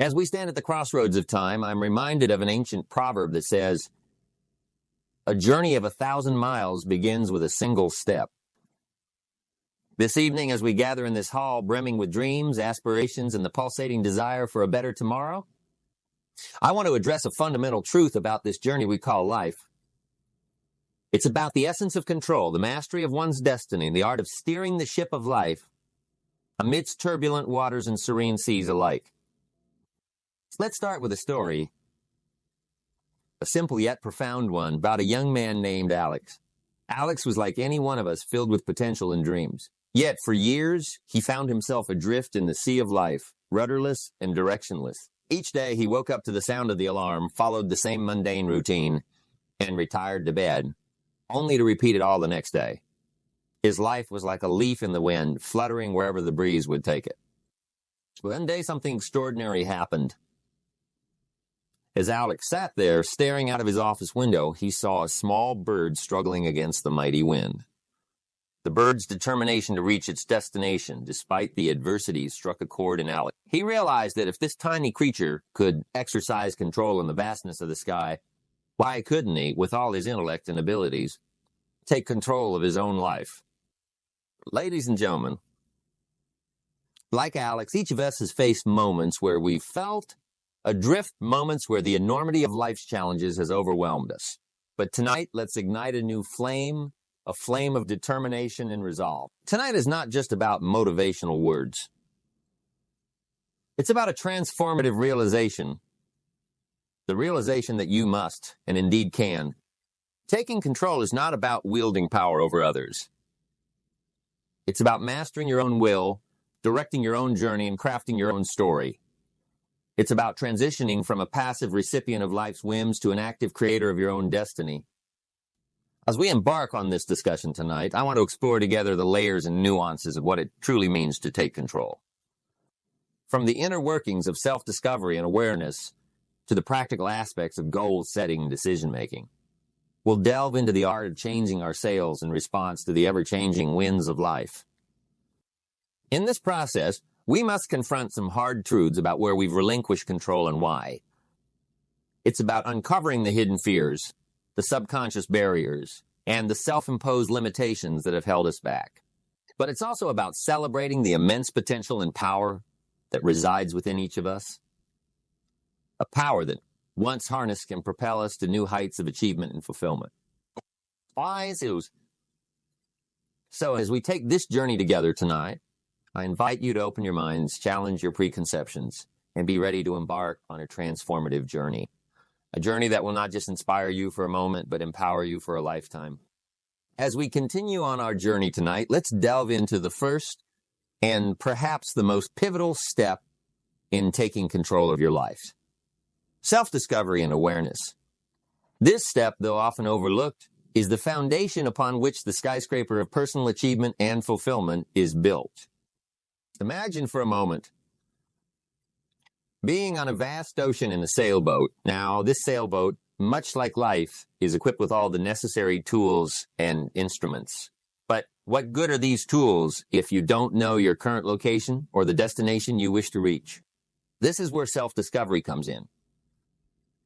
As we stand at the crossroads of time, I'm reminded of an ancient proverb that says, "A journey of 1,000 miles begins with a single step." This evening, as we gather in this hall brimming with dreams, aspirations, and the pulsating desire for a better tomorrow, I want to address a fundamental truth about this journey we call life. It's about the essence of control, the mastery of one's destiny, and the art of steering the ship of life amidst turbulent waters and serene seas alike. So let's start with a story, a simple yet profound one, about a young man named Alex. Alex was like any one of us, filled with potential and dreams. Yet, for years, he found himself adrift in the sea of life, rudderless and directionless. Each day, he woke up to the sound of the alarm, followed the same mundane routine, and retired to bed, only to repeat it all the next day. His life was like a leaf in the wind, fluttering wherever the breeze would take it. One day, something extraordinary happened. As Alex sat there, staring out of his office window, he saw a small bird struggling against the mighty wind. The bird's determination to reach its destination, despite the adversities, struck a chord in Alex. He realized that if this tiny creature could exercise control in the vastness of the sky, why couldn't he, with all his intellect and abilities, take control of his own life? Ladies and gentlemen, like Alex, each of us has faced moments where we felt adrift, moments where the enormity of life's challenges has overwhelmed us. But tonight, let's ignite a new flame, a flame of determination and resolve. Tonight is not just about motivational words. It's about a transformative realization, the realization that you must, and indeed can. Taking control is not about wielding power over others. It's about mastering your own will, directing your own journey, and crafting your own story. It's about transitioning from a passive recipient of life's whims to an active creator of your own destiny. As we embark on this discussion tonight, I want to explore together the layers and nuances of what it truly means to take control. From the inner workings of self-discovery and awareness to the practical aspects of goal-setting and decision-making, we'll delve into the art of changing our sails in response to the ever-changing winds of life. In this process, we must confront some hard truths about where we've relinquished control and why. It's about uncovering the hidden fears, the subconscious barriers, and the self-imposed limitations that have held us back. But it's also about celebrating the immense potential and power that resides within each of us. A power that, once harnessed, can propel us to new heights of achievement and fulfillment. So as we take this journey together tonight, I invite you to open your minds, challenge your preconceptions, and be ready to embark on a transformative journey. A journey that will not just inspire you for a moment, but empower you for a lifetime. As we continue on our journey tonight, let's delve into the first and perhaps the most pivotal step in taking control of your life: self-discovery and awareness. This step, though often overlooked, is the foundation upon which the skyscraper of personal achievement and fulfillment is built. Imagine for a moment being on a vast ocean in a sailboat. Now, this sailboat, much like life, is equipped with all the necessary tools and instruments. But what good are these tools if you don't know your current location or the destination you wish to reach? This is where self-discovery comes in.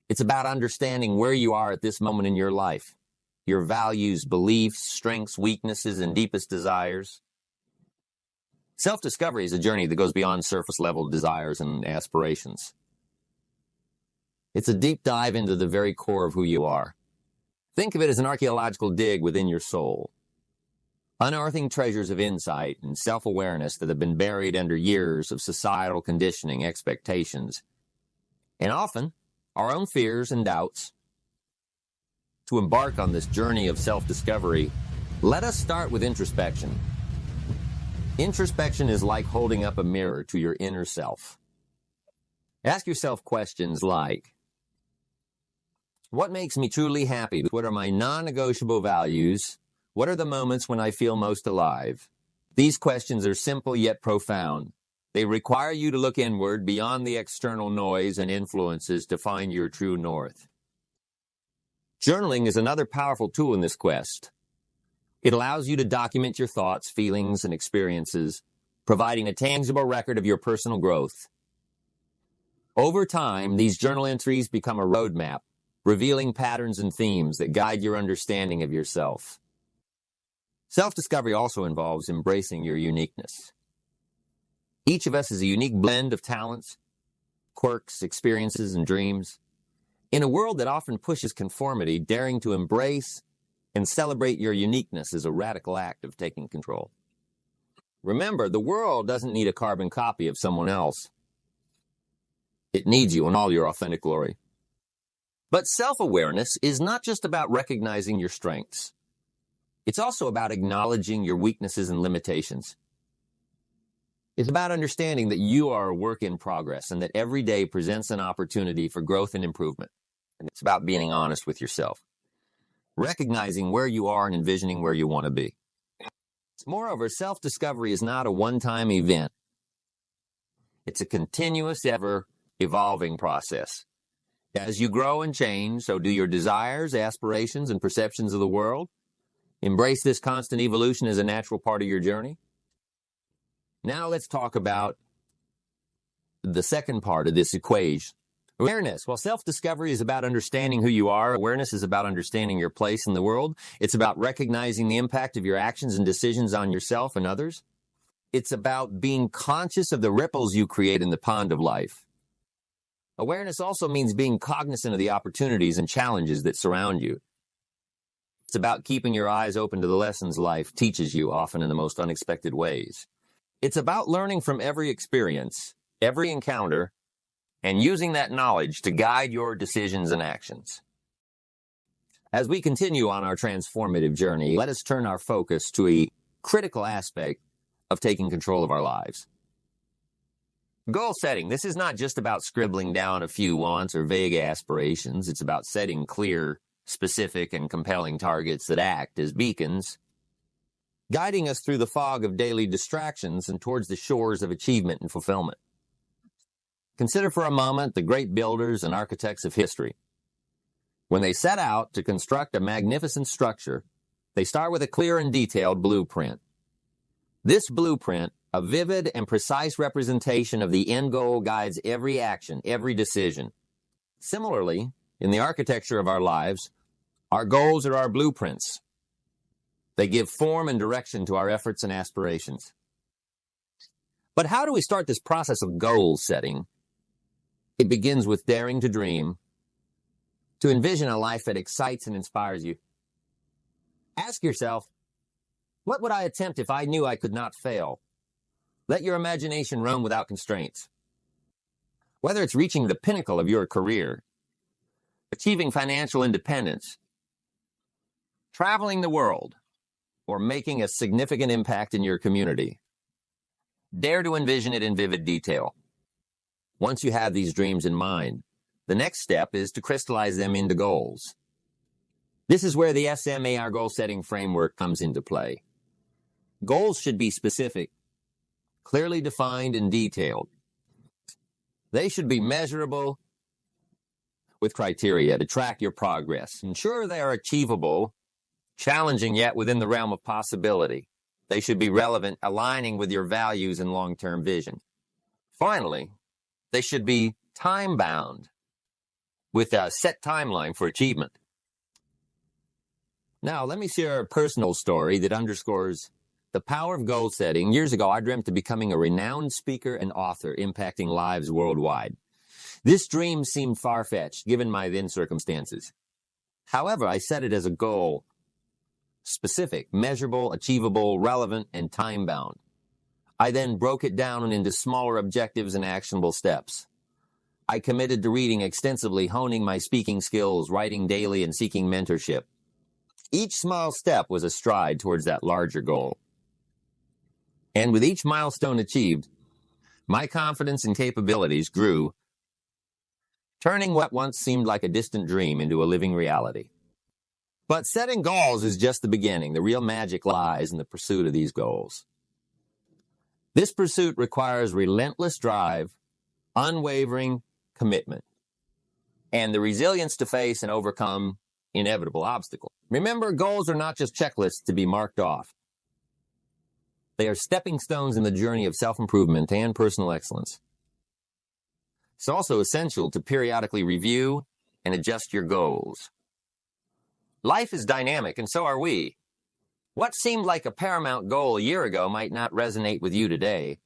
It's about understanding where you are at this moment in your life, your values, beliefs, strengths, weaknesses, and deepest desires. Self-discovery is a journey that goes beyond surface-level desires and aspirations. It's a deep dive into the very core of who you are. Think of it as an archaeological dig within your soul, unearthing treasures of insight and self-awareness that have been buried under years of societal conditioning, expectations, and often our own fears and doubts. To embark on this journey of self-discovery, let us start with introspection. Introspection is like holding up a mirror to your inner self. Ask yourself questions like, what makes me truly happy? What are my non-negotiable values? What are the moments when I feel most alive? These questions are simple yet profound. They require you to look inward beyond the external noise and influences to find your true north. Journaling is another powerful tool in this quest. It allows you to document your thoughts, feelings, and experiences, providing a tangible record of your personal growth. Over time, these journal entries become a roadmap, revealing patterns and themes that guide your understanding of yourself. Self-discovery also involves embracing your uniqueness. Each of us is a unique blend of talents, quirks, experiences, and dreams. In a world that often pushes conformity, daring to embrace and celebrate your uniqueness is a radical act of taking control. Remember, the world doesn't need a carbon copy of someone else. It needs you in all your authentic glory. But self-awareness is not just about recognizing your strengths. It's also about acknowledging your weaknesses and limitations. It's about understanding that you are a work in progress and that every day presents an opportunity for growth and improvement. And it's about being honest with yourself, recognizing where you are and envisioning where you want to be. Moreover, self-discovery is not a one-time event. It's a continuous, ever-evolving process. As you grow and change, so do your desires, aspirations, and perceptions of the world. Embrace this constant evolution as a natural part of your journey. Now let's talk about the second part of this equation. Awareness. While self-discovery is about understanding who you are, awareness is about understanding your place in the world. It's about recognizing the impact of your actions and decisions on yourself and others. It's about being conscious of the ripples you create in the pond of life. Awareness also means being cognizant of the opportunities and challenges that surround you. It's about keeping your eyes open to the lessons life teaches you, often in the most unexpected ways. It's about learning from every experience, every encounter, and using that knowledge to guide your decisions and actions. As we continue on our transformative journey, let us turn our focus to a critical aspect of taking control of our lives. Goal setting. This is not just about scribbling down a few wants or vague aspirations. It's about setting clear, specific, and compelling targets that act as beacons, guiding us through the fog of daily distractions and towards the shores of achievement and fulfillment. Consider for a moment the great builders and architects of history. When they set out to construct a magnificent structure, they start with a clear and detailed blueprint. This blueprint, a vivid and precise representation of the end goal, guides every action, every decision. Similarly, in the architecture of our lives, our goals are our blueprints. They give form and direction to our efforts and aspirations. But how do we start this process of goal setting? It begins with daring to dream, to envision a life that excites and inspires you. Ask yourself, what would I attempt if I knew I could not fail? Let your imagination roam without constraints. Whether it's reaching the pinnacle of your career, achieving financial independence, traveling the world, or making a significant impact in your community, dare to envision it in vivid detail. Once you have these dreams in mind, the next step is to crystallize them into goals. This is where the SMAR goal-setting framework comes into play. Goals should be specific, clearly defined, and detailed. They should be measurable with criteria to track your progress. Ensure they are achievable, challenging yet within the realm of possibility. They should be relevant, aligning with your values and long-term vision. Finally, they should be time-bound with a set timeline for achievement. Now, let me share a personal story that underscores the power of goal setting. Years ago, I dreamt of becoming a renowned speaker and author impacting lives worldwide. This dream seemed far-fetched, given my then circumstances. However, I set it as a goal, specific, measurable, achievable, relevant, and time-bound. I then broke it down into smaller objectives and actionable steps. I committed to reading extensively, honing my speaking skills, writing daily, and seeking mentorship. Each small step was a stride towards that larger goal. And with each milestone achieved, my confidence and capabilities grew, turning what once seemed like a distant dream into a living reality. But setting goals is just the beginning. The real magic lies in the pursuit of these goals. This pursuit requires relentless drive, unwavering commitment, and the resilience to face and overcome inevitable obstacles. Remember, goals are not just checklists to be marked off. They are stepping stones in the journey of self-improvement and personal excellence. It's also essential to periodically review and adjust your goals. Life is dynamic, and so are we. What seemed like a paramount goal a year ago might not resonate with you today.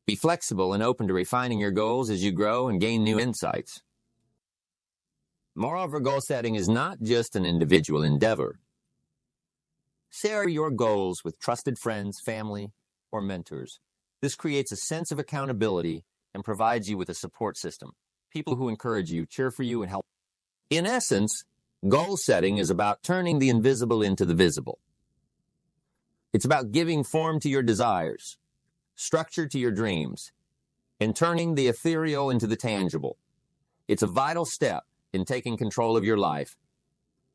Be flexible and open to refining your goals as you grow and gain new insights. Moreover, goal setting is not just an individual endeavor. Share your goals with trusted friends, family, or mentors. This creates a sense of accountability and provides you with a support system. People who encourage you, cheer for you, and help. In essence, goal setting is about turning the invisible into the visible. It's about giving form to your desires, structure to your dreams, and turning the ethereal into the tangible. It's a vital step in taking control of your life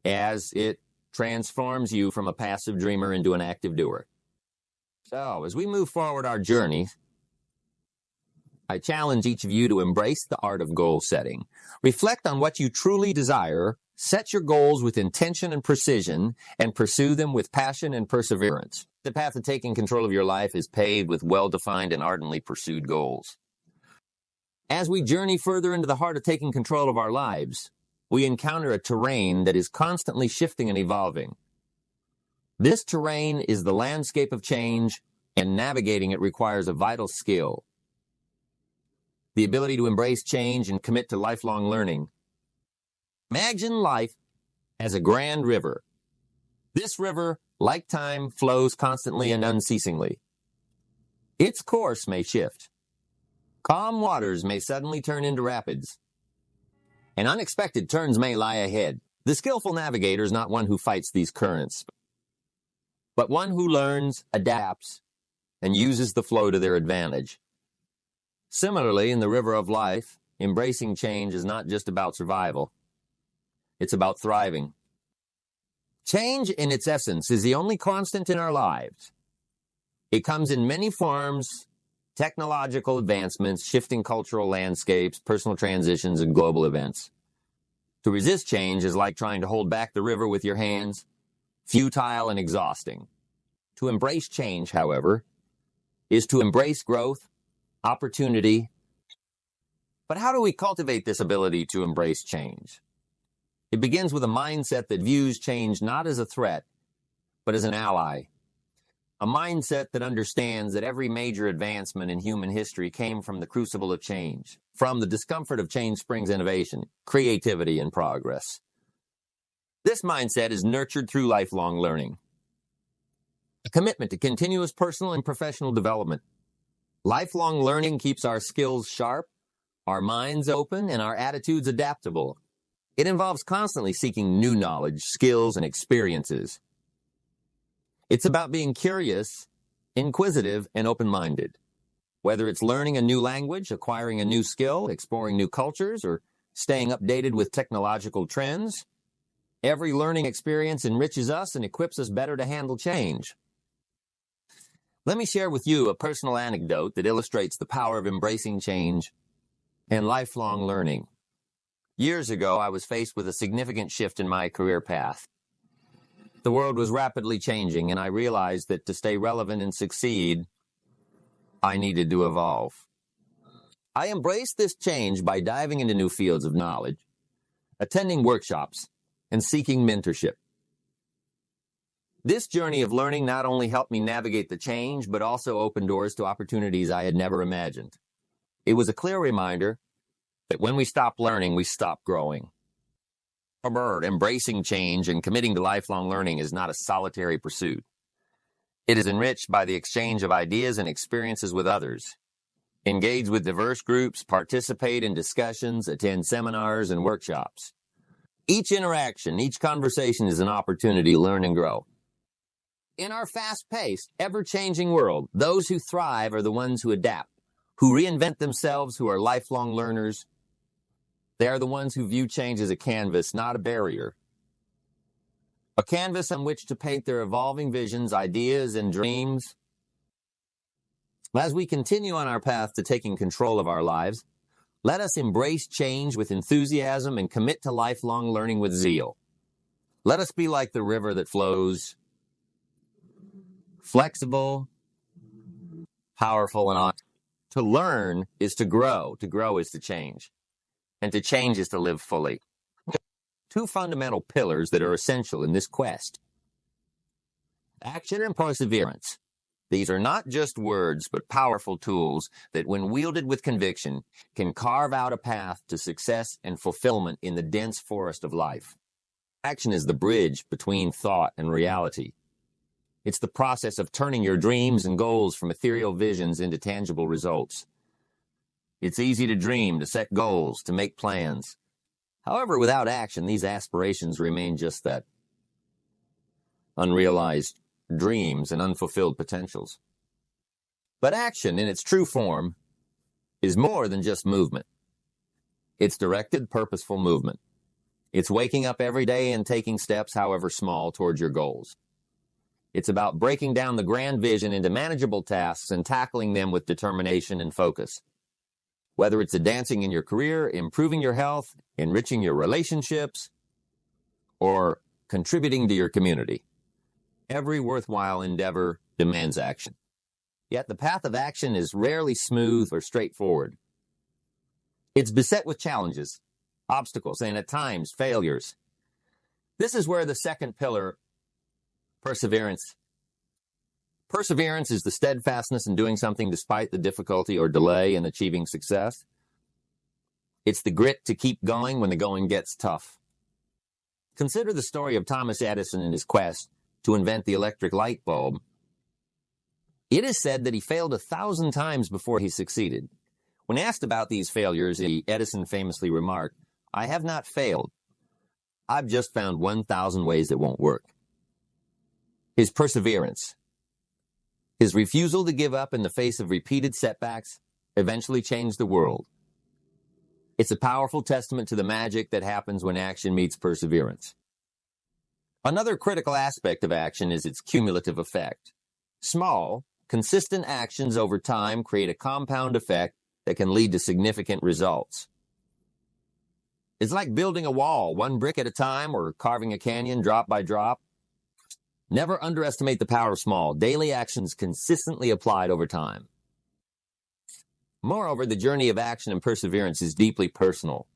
as it transforms you from a passive dreamer into an active doer. So, as we move forward our journey, I challenge each of you to embrace the art of goal setting. Reflect on what you truly desire, set your goals with intention and precision, and pursue them with passion and perseverance. The path to taking control of your life is paved with well-defined and ardently pursued goals. As we journey further into the heart of taking control of our lives, we encounter a terrain that is constantly shifting and evolving. This terrain is the landscape of change, and navigating it requires a vital skill. The ability to embrace change and commit to lifelong learning. Imagine life as a grand river. This river, like time, flows constantly and unceasingly. Its course may shift. Calm waters may suddenly turn into rapids, and unexpected turns may lie ahead. The skillful navigator is not one who fights these currents, but one who learns, adapts, and uses the flow to their advantage. Similarly, in the river of life, embracing change is not just about survival. It's about thriving. Change, in its essence, is the only constant in our lives. It comes in many forms: technological advancements, shifting cultural landscapes, personal transitions, and global events. To resist change is like trying to hold back the river with your hands, futile and exhausting. To embrace change, however, is to embrace growth, opportunity. But how do we cultivate this ability to embrace change? It begins with a mindset that views change not as a threat, but as an ally. A mindset that understands that every major advancement in human history came from the crucible of change. From the discomfort of change springs innovation, creativity, and progress. This mindset is nurtured through lifelong learning. A commitment to continuous personal and professional development. Lifelong learning keeps our skills sharp, our minds open, and our attitudes adaptable. It involves constantly seeking new knowledge, skills, and experiences. It's about being curious, inquisitive, and open-minded. Whether it's learning a new language, acquiring a new skill, exploring new cultures, or staying updated with technological trends, every learning experience enriches us and equips us better to handle change. Let me share with you a personal anecdote that illustrates the power of embracing change and lifelong learning. Years ago, I was faced with a significant shift in my career path. The world was rapidly changing, and I realized that to stay relevant and succeed, I needed to evolve. I embraced this change by diving into new fields of knowledge, attending workshops, and seeking mentorship. This journey of learning not only helped me navigate the change, but also opened doors to opportunities I had never imagined. It was a clear reminder that when we stop learning, we stop growing. Embracing change and committing to lifelong learning is not a solitary pursuit. It is enriched by the exchange of ideas and experiences with others. Engage with diverse groups, participate in discussions, attend seminars and workshops. Each interaction, each conversation is an opportunity to learn and grow. In our fast-paced, ever-changing world, those who thrive are the ones who adapt, who reinvent themselves, who are lifelong learners. They are the ones who view change as a canvas, not a barrier. A canvas on which to paint their evolving visions, ideas, and dreams. As we continue on our path to taking control of our lives, let us embrace change with enthusiasm and commit to lifelong learning with zeal. Let us be like the river that flows, flexible, powerful, and honest, To learn is to grow. To grow is to change. And to change is to live fully. Two fundamental pillars that are essential in this quest. Action and perseverance. These are not just words, but powerful tools that, when wielded with conviction, can carve out a path to success and fulfillment in the dense forest of life. Action is the bridge between thought and reality. It's the process of turning your dreams and goals from ethereal visions into tangible results. It's easy to dream, to set goals, to make plans. However, without action, these aspirations remain just that. Unrealized dreams and unfulfilled potentials. But action, in its true form, is more than just movement. It's directed, purposeful movement. It's waking up every day and taking steps, however small, towards your goals. It's about breaking down the grand vision into manageable tasks and tackling them with determination and focus. Whether it's advancing in your career, improving your health, enriching your relationships, or contributing to your community, every worthwhile endeavor demands action. Yet the path of action is rarely smooth or straightforward. It's beset with challenges, obstacles, and at times failures. This is where the second pillar, perseverance. Perseverance is the steadfastness in doing something despite the difficulty or delay in achieving success. It's the grit to keep going when the going gets tough. Consider the story of Thomas Edison and his quest to invent the electric light bulb. It is said that he failed 1,000 times before he succeeded. When asked about these failures, Edison famously remarked, "I have not failed. I've just found 1,000 ways it won't work." His perseverance, his refusal to give up in the face of repeated setbacks, eventually changed the world. It's a powerful testament to the magic that happens when action meets perseverance. Another critical aspect of action is its cumulative effect. Small, consistent actions over time create a compound effect that can lead to significant results. It's like building a wall, one brick at a time, or carving a canyon drop by drop. Never underestimate the power of small, daily actions consistently applied over time. Moreover, the journey of action and perseverance is deeply personal.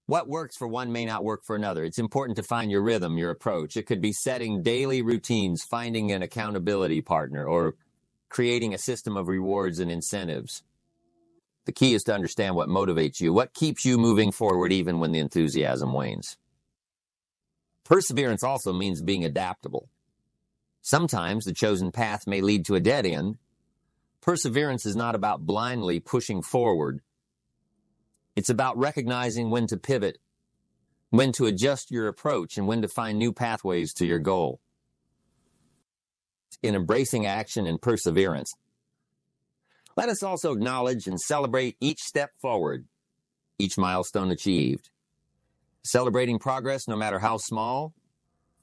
What works for one may not work for another. It's important to find your rhythm, your approach. It could be setting daily routines, finding an accountability partner, or creating a system of rewards and incentives. The key is to understand what motivates you, what keeps you moving forward even when the enthusiasm wanes. Perseverance also means being adaptable. Sometimes the chosen path may lead to a dead end. Perseverance is not about blindly pushing forward. It's about recognizing when to pivot, when to adjust your approach, and when to find new pathways to your goal. In embracing action and perseverance, let us also acknowledge and celebrate each step forward, each milestone achieved. Celebrating progress, no matter how small,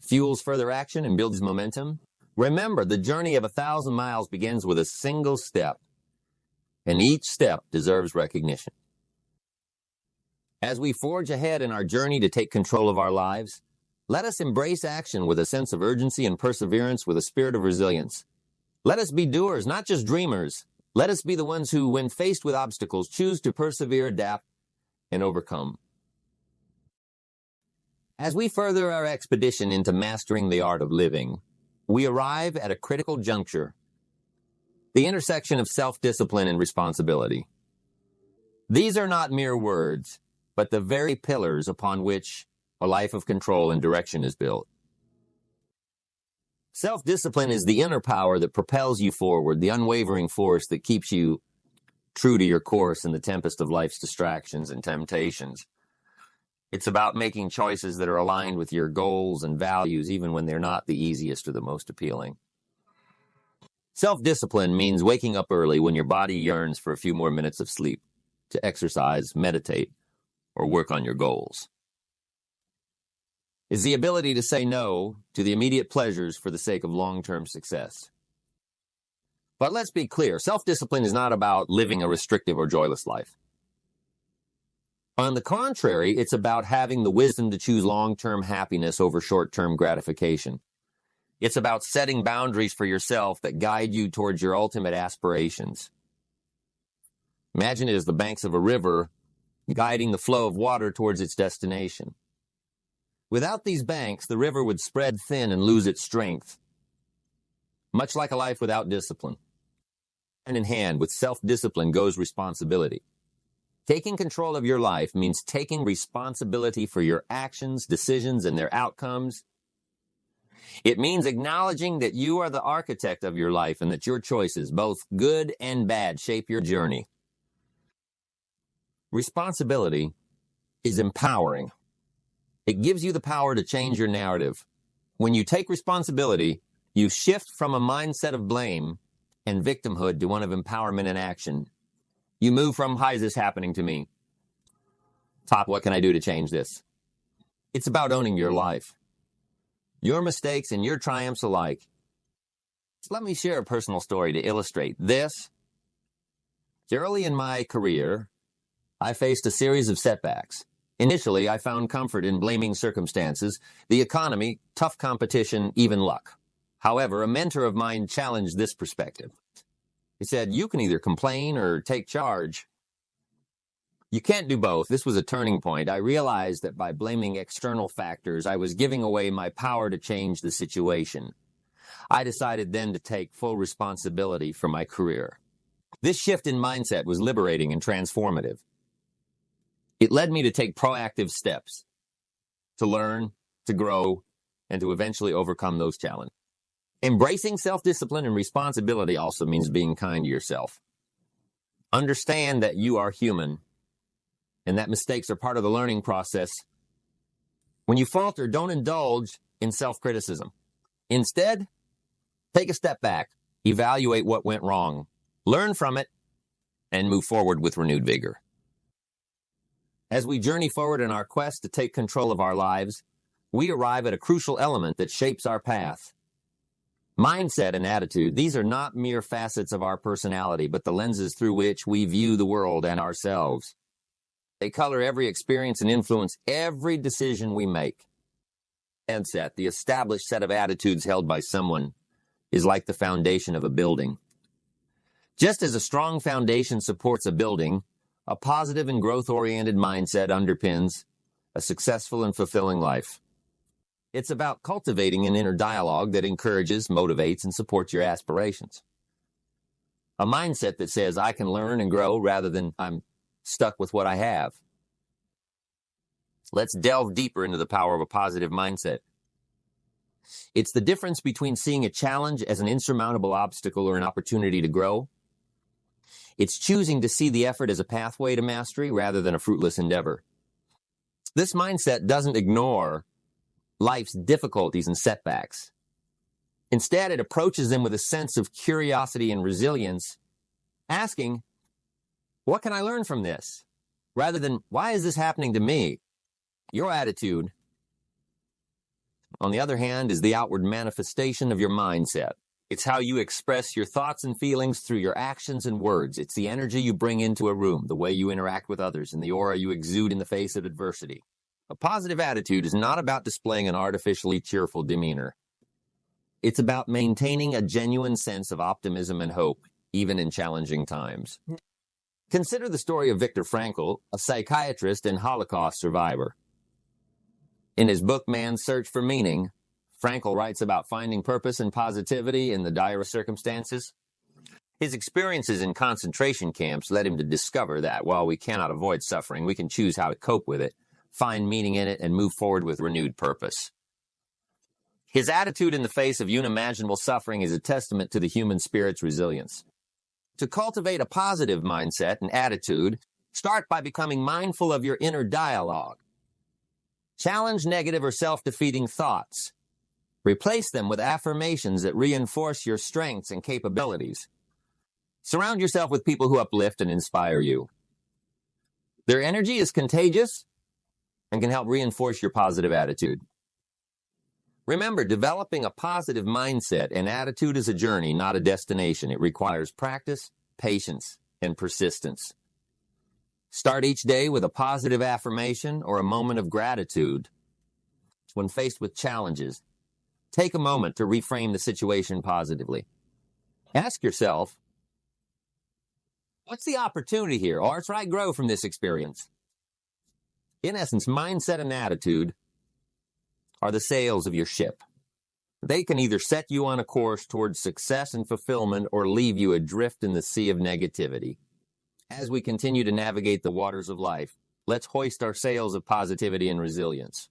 fuels further action and builds momentum. Remember, the journey of 1,000 miles begins with a single step, and each step deserves recognition. As we forge ahead in our journey to take control of our lives, let us embrace action with a sense of urgency and perseverance with a spirit of resilience. Let us be doers, not just dreamers. Let us be the ones who, when faced with obstacles, choose to persevere, adapt, and overcome. As we further our expedition into mastering the art of living, we arrive at a critical juncture, the intersection of self-discipline and responsibility. These are not mere words, but the very pillars upon which a life of control and direction is built. Self-discipline is the inner power that propels you forward, the unwavering force that keeps you true to your course in the tempest of life's distractions and temptations. It's about making choices that are aligned with your goals and values, even when they're not the easiest or the most appealing. Self-discipline means waking up early when your body yearns for a few more minutes of sleep, to exercise, meditate, or work on your goals. Is the ability to say no to the immediate pleasures for the sake of long-term success. But let's be clear, self-discipline is not about living a restrictive or joyless life. On the contrary, it's about having the wisdom to choose long-term happiness over short-term gratification. It's about setting boundaries for yourself that guide you towards your ultimate aspirations. Imagine it as the banks of a river guiding the flow of water towards its destination. Without these banks, the river would spread thin and lose its strength, much like a life without discipline. Hand in hand with self-discipline goes responsibility. Taking control of your life means taking responsibility for your actions, decisions, and their outcomes. It means acknowledging that you are the architect of your life and that your choices, both good and bad, shape your journey. Responsibility is empowering. It gives you the power to change your narrative. When you take responsibility, you shift from a mindset of blame and victimhood to one of empowerment and action. You move from, "How is this happening to me?" top, "What can I do to change this?" It's about owning your life, your mistakes and your triumphs alike. So let me share a personal story to illustrate this. Early in my career, I faced a series of setbacks. Initially, I found comfort in blaming circumstances, the economy, tough competition, even luck. However, a mentor of mine challenged this perspective. He said, "You can either complain or take charge. You can't do both." This was a turning point. I realized that by blaming external factors, I was giving away my power to change the situation. I decided then to take full responsibility for my career. This shift in mindset was liberating and transformative. It led me to take proactive steps to learn, to grow, and to eventually overcome those challenges. Embracing self-discipline and responsibility also means being kind to yourself. Understand that you are human and that mistakes are part of the learning process. When you falter, don't indulge in self-criticism. Instead, take a step back, evaluate what went wrong, learn from it, and move forward with renewed vigor. As we journey forward in our quest to take control of our lives, we arrive at a crucial element that shapes our path. Mindset and attitude, these are not mere facets of our personality, but the lenses through which we view the world and ourselves. They color every experience and influence every decision we make. Mindset, the established set of attitudes held by someone, is like the foundation of a building. Just as a strong foundation supports a building, a positive and growth-oriented mindset underpins a successful and fulfilling life. It's about cultivating an inner dialogue that encourages, motivates, and supports your aspirations. A mindset that says, "I can learn and grow," rather than "I'm stuck with what I have." Let's delve deeper into the power of a positive mindset. It's the difference between seeing a challenge as an insurmountable obstacle or an opportunity to grow. It's choosing to see the effort as a pathway to mastery rather than a fruitless endeavor. This mindset doesn't ignore life's difficulties and setbacks. Instead, it approaches them with a sense of curiosity and resilience, asking, "What can I learn from this?" rather than, "Why is this happening to me?" Your attitude, on the other hand, is the outward manifestation of your mindset. It's how you express your thoughts and feelings through your actions and words. It's the energy you bring into a room, the way you interact with others, and the aura you exude in the face of adversity. A positive attitude is not about displaying an artificially cheerful demeanor. It's about maintaining a genuine sense of optimism and hope, even in challenging times. Consider the story of Viktor Frankl, a psychiatrist and Holocaust survivor. In his book, Man's Search for Meaning, Frankl writes about finding purpose and positivity in the direst circumstances. His experiences in concentration camps led him to discover that while we cannot avoid suffering, we can choose how to cope with it, find meaning in it, and move forward with renewed purpose. His attitude in the face of unimaginable suffering is a testament to the human spirit's resilience. To cultivate a positive mindset and attitude, start by becoming mindful of your inner dialogue. Challenge negative or self-defeating thoughts. Replace them with affirmations that reinforce your strengths and capabilities. Surround yourself with people who uplift and inspire you. Their energy is contagious and can help reinforce your positive attitude. Remember, developing a positive mindset and attitude is a journey, not a destination. It requires practice, patience, and persistence. Start each day with a positive affirmation or a moment of gratitude. When faced with challenges, take a moment to reframe the situation positively. Ask yourself, What's the opportunity here? Or try to grow from this experience. In essence, mindset and attitude are the sails of your ship. They can either set you on a course towards success and fulfillment or leave you adrift in the sea of negativity. As we continue to navigate the waters of life, let's hoist our sails of positivity and resilience.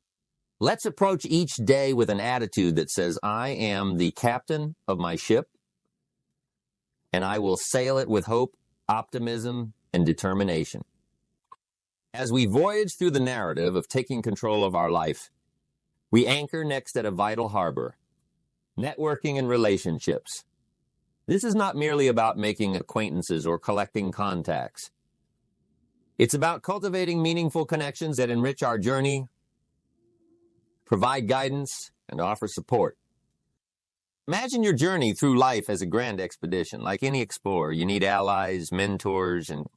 Let's approach each day with an attitude that says, I am the captain of my ship, and I will sail it with hope, optimism, and determination. As we voyage through the narrative of taking control of our life, we anchor next at a vital harbor, networking and relationships. This is not merely about making acquaintances or collecting contacts. It's about cultivating meaningful connections that enrich our journey, provide guidance, and offer support. Imagine your journey through life as a grand expedition. Like any explorer, you need allies, mentors, and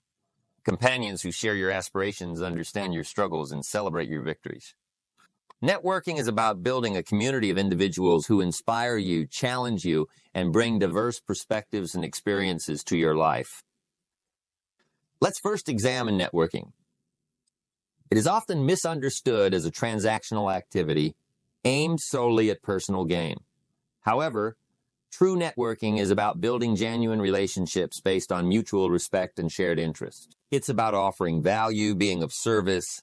companions who share your aspirations, understand your struggles, and celebrate your victories. Networking is about building a community of individuals who inspire you, challenge you, and bring diverse perspectives and experiences to your life. Let's first examine networking. It is often misunderstood as a transactional activity aimed solely at personal gain. However, true networking is about building genuine relationships based on mutual respect and shared interests. It's about offering value, being of service,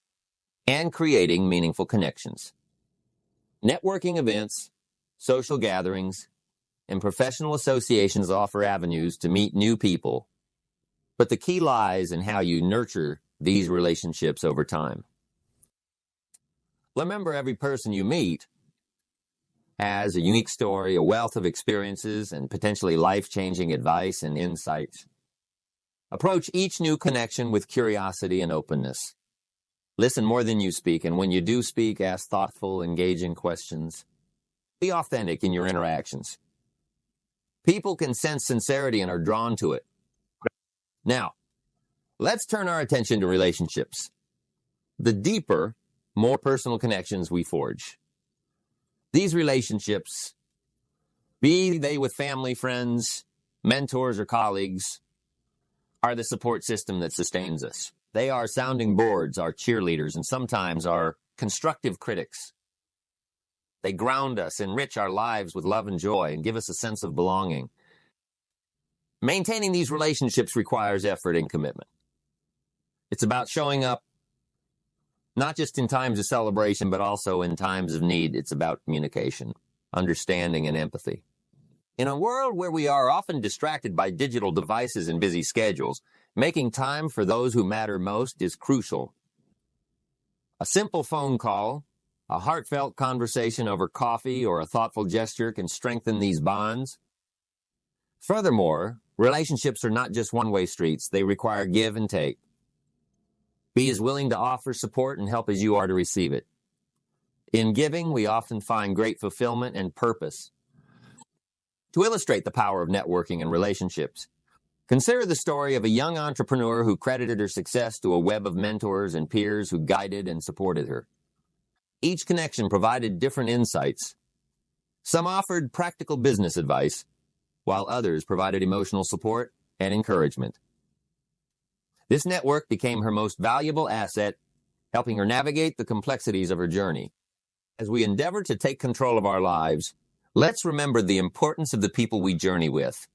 and creating meaningful connections. Networking events, social gatherings, and professional associations offer avenues to meet new people, but the key lies in how you nurture these relationships over time. Remember, every person you meet has a unique story, a wealth of experiences, and potentially life-changing advice and insights. Approach each new connection with curiosity and openness. Listen more than you speak, and when you do speak, ask thoughtful, engaging questions. Be authentic in your interactions. People can sense sincerity and are drawn to it. Now, let's turn our attention to relationships. The deeper, more personal connections we forge. These relationships, be they with family, friends, mentors, or colleagues, are the support system that sustains us. They are sounding boards, our cheerleaders, and sometimes our constructive critics. They ground us, enrich our lives with love and joy, and give us a sense of belonging. Maintaining these relationships requires effort and commitment. It's about showing up not just in times of celebration, but also in times of need. It's about communication, understanding, and empathy. In a world where we are often distracted by digital devices and busy schedules, making time for those who matter most is crucial. A simple phone call, a heartfelt conversation over coffee, or a thoughtful gesture can strengthen these bonds. Furthermore, relationships are not just one-way streets. They require give and take. Be as willing to offer support and help as you are to receive it. In giving, we often find great fulfillment and purpose. To illustrate the power of networking and relationships, consider the story of a young entrepreneur who credited her success to a web of mentors and peers who guided and supported her. Each connection provided different insights. Some offered practical business advice, while others provided emotional support and encouragement. This network became her most valuable asset, helping her navigate the complexities of her journey. As we endeavor to take control of our lives, let's remember the importance of the people we journey with.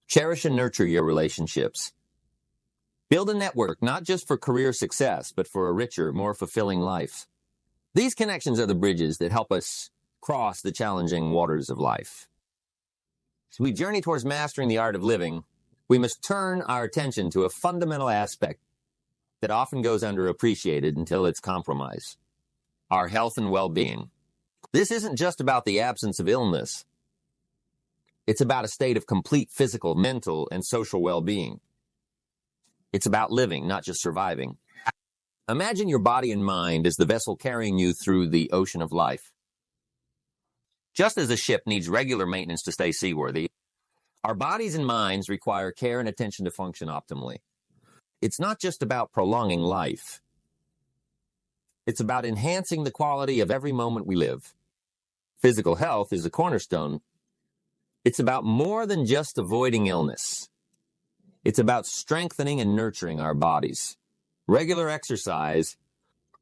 Cherish and nurture your relationships. Build a network not just for career success, but for a richer, more fulfilling life. These connections are the bridges that help us cross the challenging waters of life. As we journey towards mastering the art of living, we must turn our attention to a fundamental aspect that often goes underappreciated until it's compromised: our health and well-being. This isn't just about the absence of illness. It's about a state of complete physical, mental, and social well-being. It's about living, not just surviving. Imagine your body and mind as the vessel carrying you through the ocean of life. Just as a ship needs regular maintenance to stay seaworthy, our bodies and minds require care and attention to function optimally. It's not just about prolonging life. It's about enhancing the quality of every moment we live. Physical health is a cornerstone. It's about more than just avoiding illness. It's about strengthening and nurturing our bodies. Regular exercise,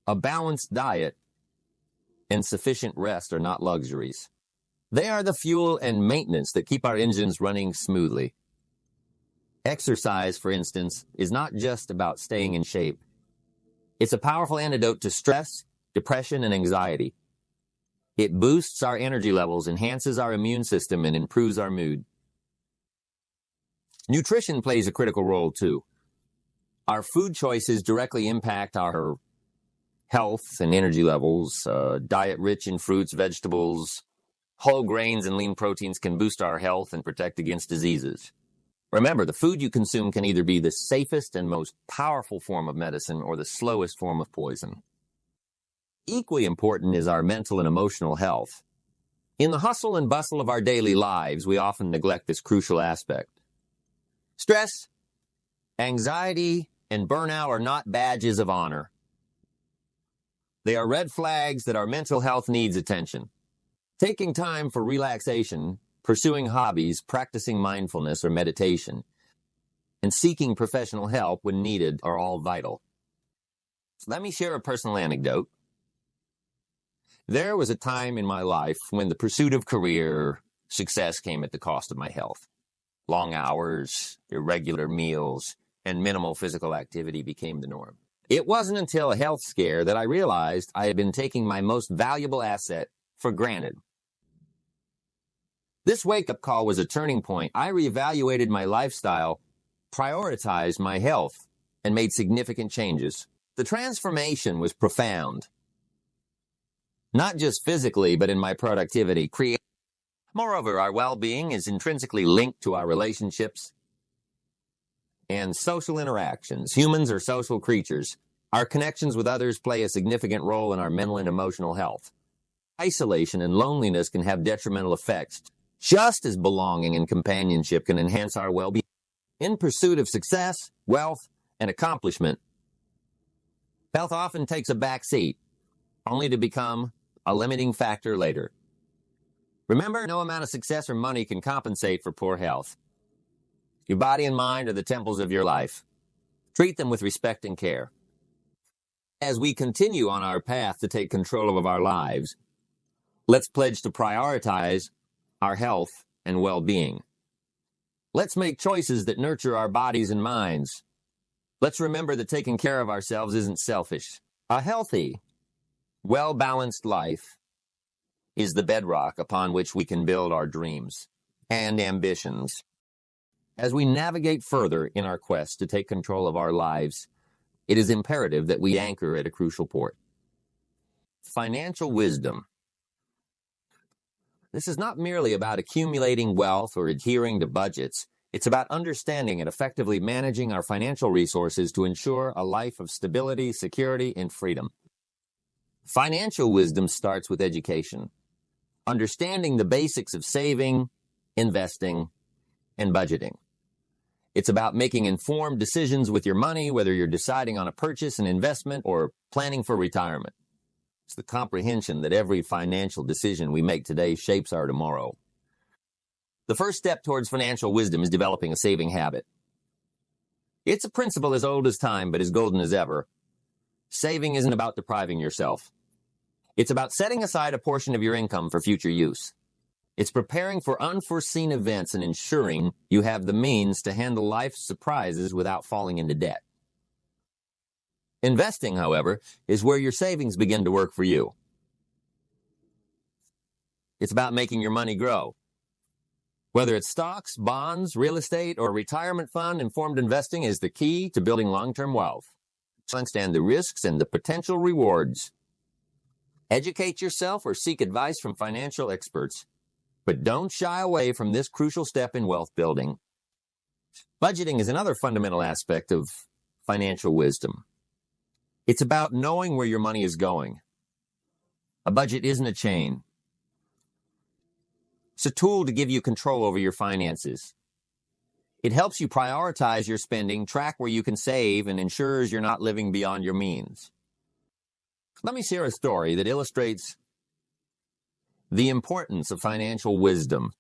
a balanced diet, and sufficient rest are not luxuries. They are the fuel and maintenance that keep our engines running smoothly. Exercise, for instance, is not just about staying in shape. It's a powerful antidote to stress, depression, and anxiety. It boosts our energy levels, enhances our immune system, and improves our mood. Nutrition plays a critical role, too. Our food choices directly impact our health and energy levels. Diet rich in fruits, vegetables, whole grains, and lean proteins can boost our health and protect against diseases. Remember, the food you consume can either be the safest and most powerful form of medicine or the slowest form of poison. Equally important is our mental and emotional health. In the hustle and bustle of our daily lives, we often neglect this crucial aspect. Stress, anxiety, and burnout are not badges of honor. They are red flags that our mental health needs attention. Taking time for relaxation, pursuing hobbies, practicing mindfulness or meditation, and seeking professional help when needed are all vital. Let me share a personal anecdote. There was a time in my life when the pursuit of career success came at the cost of my health. Long hours, irregular meals, and minimal physical activity became the norm. It wasn't until a health scare that I realized I had been taking my most valuable asset for granted. This wake-up call was a turning point. I reevaluated my lifestyle, prioritized my health, and made significant changes. The transformation was profound. Not just physically, but in my productivity. Moreover, our well-being is intrinsically linked to our relationships and social interactions. Humans are social creatures. Our connections with others play a significant role in our mental and emotional health. Isolation and loneliness can have detrimental effects, just as belonging and companionship can enhance our well-being. In pursuit of success, wealth, and accomplishment, health often takes a back seat, only to become a limiting factor later. Remember, no amount of success or money can compensate for poor health. Your body and mind are the temples of your life. Treat them with respect and care. As we continue on our path to take control of our lives, let's pledge to prioritize our health and well-being. Let's make choices that nurture our bodies and minds. Let's remember that taking care of ourselves isn't selfish. A healthy, well-balanced life is the bedrock upon which we can build our dreams and ambitions. As we navigate further in our quest to take control of our lives, it is imperative that we anchor at a crucial port. Financial wisdom. This is not merely about accumulating wealth or adhering to budgets. It's about understanding and effectively managing our financial resources to ensure a life of stability, security, and freedom. Financial wisdom starts with education. Understanding the basics of saving, investing, and budgeting. It's about making informed decisions with your money, whether you're deciding on a purchase, an investment, or planning for retirement. It's the comprehension that every financial decision we make today shapes our tomorrow. The first step towards financial wisdom is developing a saving habit. It's a principle as old as time, but as golden as ever. Saving isn't about depriving yourself. It's about setting aside a portion of your income for future use. It's preparing for unforeseen events and ensuring you have the means to handle life's surprises without falling into debt. Investing, however, is where your savings begin to work for you. It's about making your money grow. Whether it's stocks, bonds, real estate, or a retirement fund, informed investing is the key to building long-term wealth. Understand the risks and the potential rewards. Educate yourself or seek advice from financial experts. But don't shy away from this crucial step in wealth building. Budgeting is another fundamental aspect of financial wisdom. It's about knowing where your money is going. A budget isn't a chain. It's a tool to give you control over your finances. It helps you prioritize your spending, track where you can save, and ensures you're not living beyond your means. Let me share a story that illustrates the importance of financial wisdom.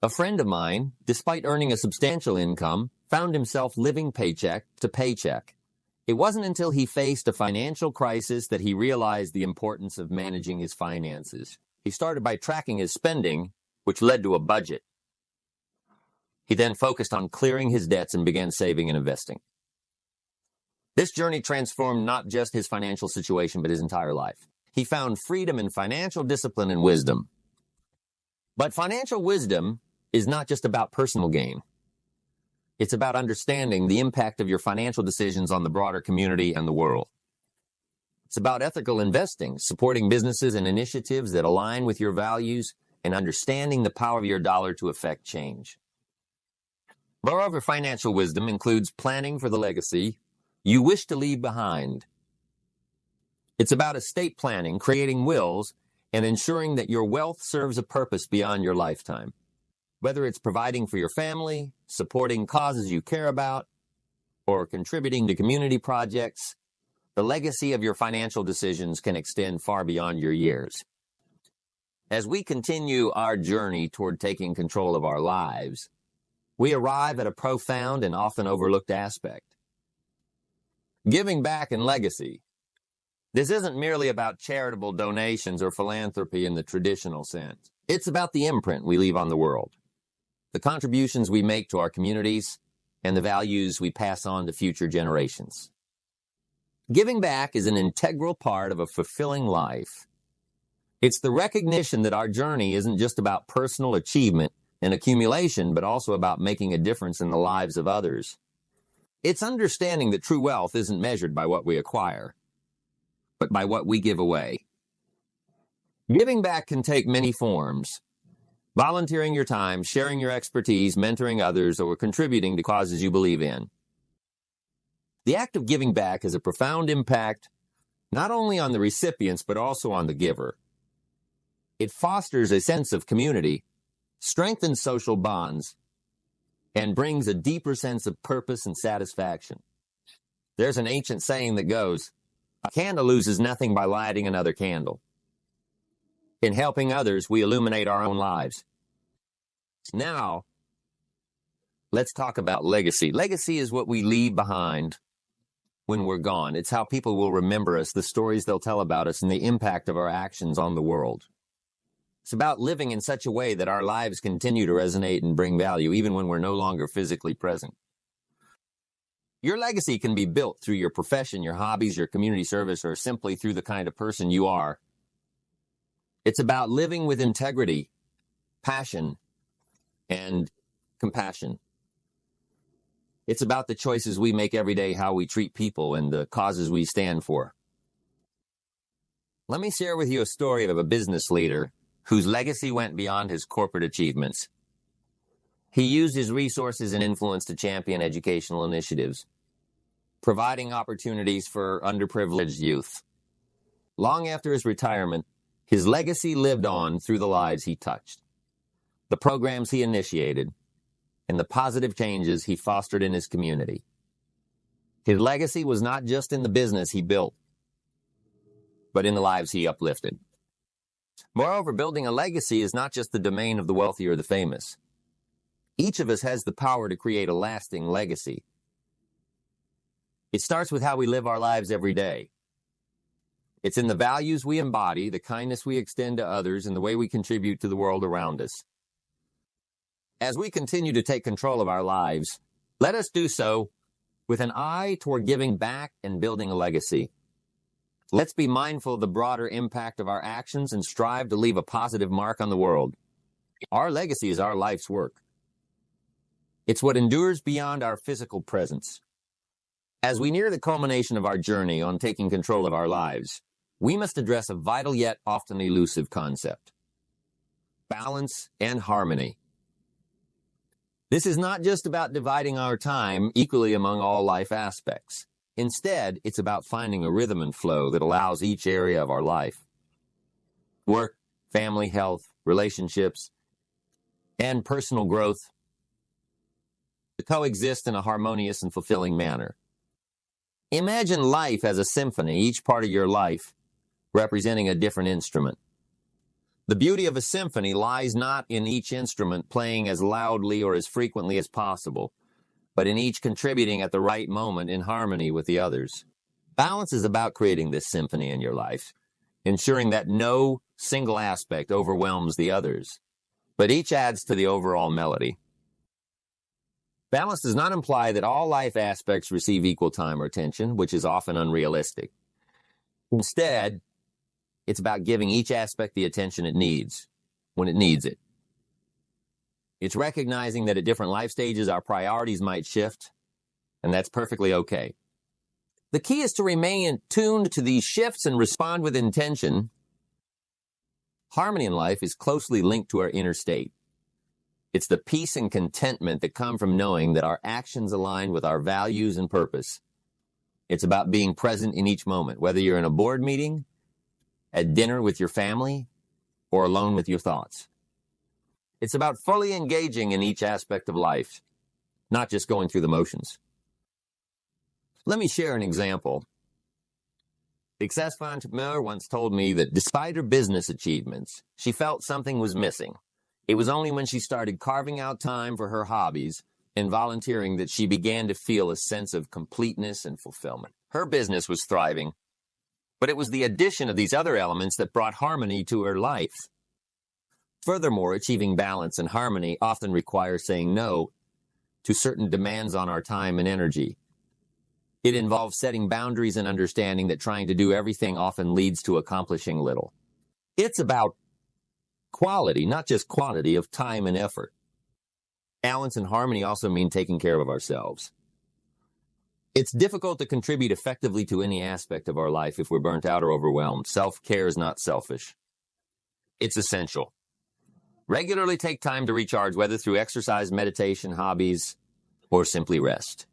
A friend of mine, despite earning a substantial income, found himself living paycheck to paycheck. It wasn't until he faced a financial crisis that he realized the importance of managing his finances. He started by tracking his spending, which led to a budget. He then focused on clearing his debts and began saving and investing. This journey transformed not just his financial situation, but his entire life. He found freedom in financial discipline and wisdom. But financial wisdom is not just about personal gain. It's about understanding the impact of your financial decisions on the broader community and the world. It's about ethical investing, supporting businesses and initiatives that align with your values, and understanding the power of your dollar to affect change. Moreover, financial wisdom includes planning for the legacy you wish to leave behind. It's about estate planning, creating wills, and ensuring that your wealth serves a purpose beyond your lifetime. Whether it's providing for your family, supporting causes you care about, or contributing to community projects, the legacy of your financial decisions can extend far beyond your years. As we continue our journey toward taking control of our lives, we arrive at a profound and often overlooked aspect. Giving back and legacy. This isn't merely about charitable donations or philanthropy in the traditional sense. It's about the imprint we leave on the world, the contributions we make to our communities, and the values we pass on to future generations. Giving back is an integral part of a fulfilling life. It's the recognition that our journey isn't just about personal achievement and accumulation, but also about making a difference in the lives of others. It's understanding that true wealth isn't measured by what we acquire, but by what we give away. Giving back can take many forms. Volunteering your time, sharing your expertise, mentoring others, or contributing to causes you believe in. The act of giving back has a profound impact not only on the recipients, but also on the giver. It fosters a sense of community, strengthens social bonds, and brings a deeper sense of purpose and satisfaction. There's an ancient saying that goes, "A candle loses nothing by lighting another candle." In helping others, we illuminate our own lives. Now, let's talk about legacy. Legacy is what we leave behind when we're gone. It's how people will remember us, the stories they'll tell about us, and the impact of our actions on the world. It's about living in such a way that our lives continue to resonate and bring value, even when we're no longer physically present. Your legacy can be built through your profession, your hobbies, your community service, or simply through the kind of person you are. It's about living with integrity, passion, and compassion. It's about the choices we make every day, how we treat people, and the causes we stand for. Let me share with you a story of a business leader whose legacy went beyond his corporate achievements. He used his resources and influence to champion educational initiatives, providing opportunities for underprivileged youth. Long after his retirement, his legacy lived on through the lives he touched, the programs he initiated, and the positive changes he fostered in his community. His legacy was not just in the business he built, but in the lives he uplifted. Moreover, building a legacy is not just the domain of the wealthy or the famous. Each of us has the power to create a lasting legacy. It starts with how we live our lives every day. It's in the values we embody, the kindness we extend to others, and the way we contribute to the world around us. As we continue to take control of our lives, let us do so with an eye toward giving back and building a legacy. Let's be mindful of the broader impact of our actions and strive to leave a positive mark on the world. Our legacy is our life's work. It's what endures beyond our physical presence. As we near the culmination of our journey on taking control of our lives, we must address a vital yet often elusive concept: balance and harmony. This is not just about dividing our time equally among all life aspects. Instead, it's about finding a rhythm and flow that allows each area of our life, work, family, health, relationships, and personal growth, to coexist in a harmonious and fulfilling manner. Imagine life as a symphony, each part of your life representing a different instrument. The beauty of a symphony lies not in each instrument playing as loudly or as frequently as possible, but in each contributing at the right moment in harmony with the others. Balance is about creating this symphony in your life, ensuring that no single aspect overwhelms the others, but each adds to the overall melody. Balance does not imply that all life aspects receive equal time or attention, which is often unrealistic. Instead, it's about giving each aspect the attention it needs, when it needs it. It's recognizing that at different life stages our priorities might shift, and that's perfectly okay. The key is to remain tuned to these shifts and respond with intention. Harmony in life is closely linked to our inner state. It's the peace and contentment that come from knowing that our actions align with our values and purpose. It's about being present in each moment, whether you're in a board meeting, at dinner with your family, or alone with your thoughts. It's about fully engaging in each aspect of life, not just going through the motions. Let me share an example. A successful entrepreneur once told me that despite her business achievements, she felt something was missing. It was only when she started carving out time for her hobbies and volunteering that she began to feel a sense of completeness and fulfillment. Her business was thriving, but it was the addition of these other elements that brought harmony to her life. Furthermore, achieving balance and harmony often requires saying no to certain demands on our time and energy. It involves setting boundaries and understanding that trying to do everything often leads to accomplishing little. It's about quality, not just quantity, of time and effort. Balance and harmony also mean taking care of ourselves. It's difficult to contribute effectively to any aspect of our life if we're burnt out or overwhelmed. Self-care is not selfish. It's essential. Regularly take time to recharge, whether through exercise, meditation, hobbies, or simply rest.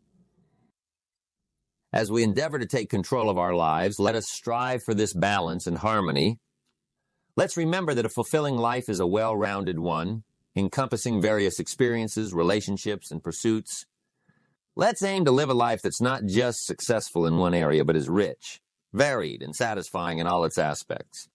As we endeavor to take control of our lives, let us strive for this balance and harmony. Let's remember that a fulfilling life is a well-rounded one, encompassing various experiences, relationships, and pursuits. Let's aim to live a life that's not just successful in one area, but is rich, varied, and satisfying in all its aspects.